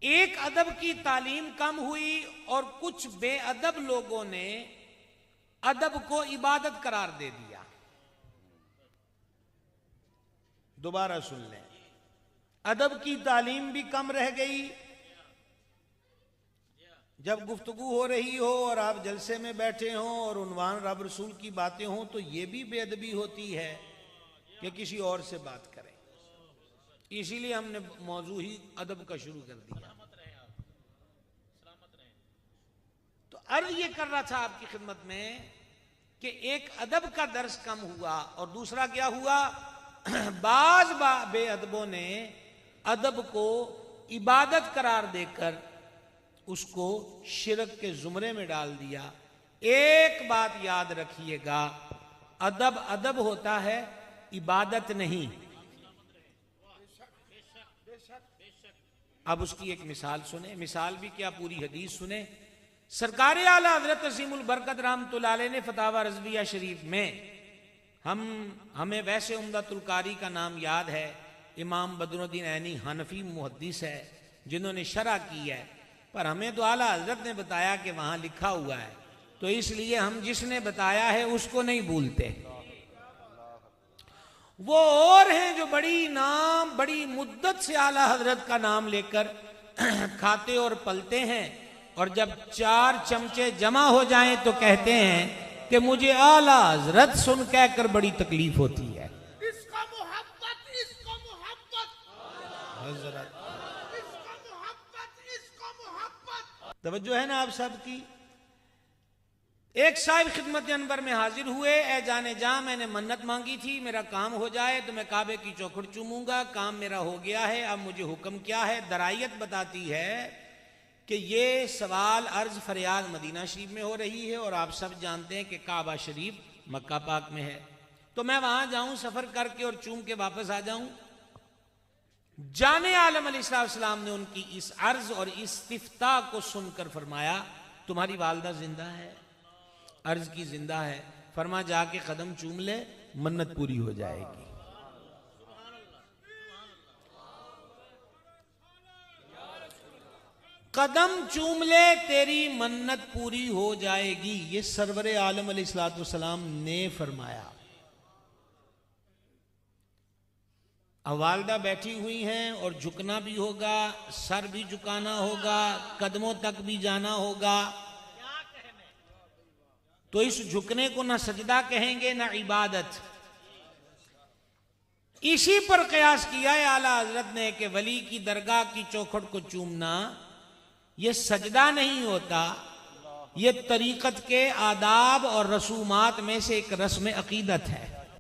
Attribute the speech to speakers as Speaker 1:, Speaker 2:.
Speaker 1: एक अदब की तालीम कम हुई और कुछ बेअदब लोगों ने अदब को इबादत करार दे दिया। दोबारा सुन लें, अदब की तालीम भी कम रह गई। जब गुफ्तगू हो रही हो और आप जलसे में बैठे हो और उन्वान रब रसूल की बातें हो तो यह भी बेअदबी होती है कि किसी और से बात करें। इसीलिए हमने मौजू ही अदब का शुरू कर दिया। तो अर्ज ये कर रहा था आपकी खिदमत में कि एक अदब का दर्स कम हुआ और दूसरा क्या हुआ, बाज बेअदबों ने अदब को इबादत करार देकर उसको शिरक के जुमरे में डाल दिया। एक बात याद रखिएगा, अदब अदब होता है, इबादत नहीं। अब उसकी एक मिसाल सुने, मिसाल भी क्या पूरी हदीस सुने। सरकार आला हजरत अज़ीमुल बरकत रहमतुल्लाह अलैह ने फतावा रज़विया शरीफ में, हमें वैसे उम्दतुल कारी का नाम याद है, इमाम बदरुद्दीन ऐनी हनफी मुहद्दिस है जिन्होंने शरह की है, पर हमें तो आला हजरत ने बताया कि वहां लिखा हुआ है, तो इसलिए हम जिसने बताया है उसको नहीं भूलते। वो और हैं जो बड़ी मुद्दत से आला हजरत का नाम लेकर खाते और पलते हैं, और जब 4 चमचे जमा हो जाएं तो कहते हैं कि मुझे आला हजरत सुन कहकर बड़ी तकलीफ होती है।
Speaker 2: इसको मोहब्बत
Speaker 1: हजरत
Speaker 2: इसको मोहब्बत।
Speaker 1: तवज्जो है ना आप सबकी। एक साहिब खिदमत अनवर में हाजिर हुए, ए जाने जा मैंने मन्नत मांगी थी मेरा काम हो जाए तो मैं काबे की चौखट चूमूंगा, काम मेरा हो गया है, अब मुझे हुक्म क्या है। दरायत बताती है कि ये सवाल अर्ज फरियाद मदीना शरीफ में हो रही है और आप सब जानते हैं कि काबा शरीफ मक्का पाक में है, तो मैं वहां जाऊं सफर करके और चूम के वापस आ जाऊं। जाने आलम अलैहिस्सलाम ने उनकी इस अर्ज और इस्तिफ्ता को सुनकर फरमाया, तुम्हारी वालदा जिंदा है? अर्ज की जिंदा है। फरमा जाके कदम चूम ले, मन्नत पूरी हो जाएगी। कदम चूम ले, तेरी मन्नत पूरी हो जाएगी। ये सरवरे आलम अलैहिस्सलाम ने फरमाया। अब वालदा बैठी हुई हैं और झुकना भी होगा, सर भी झुकाना होगा, कदमों तक भी जाना होगा, तो इस झुकने को ना सजदा कहेंगे ना इबादत। इसी पर कयास किया है आला हजरत ने कि वली की दरगाह की चौखट को चूमना यह सजदा नहीं होता, यह तरीकत के आदाब और रसूमात में से एक रस्म अकीदत है।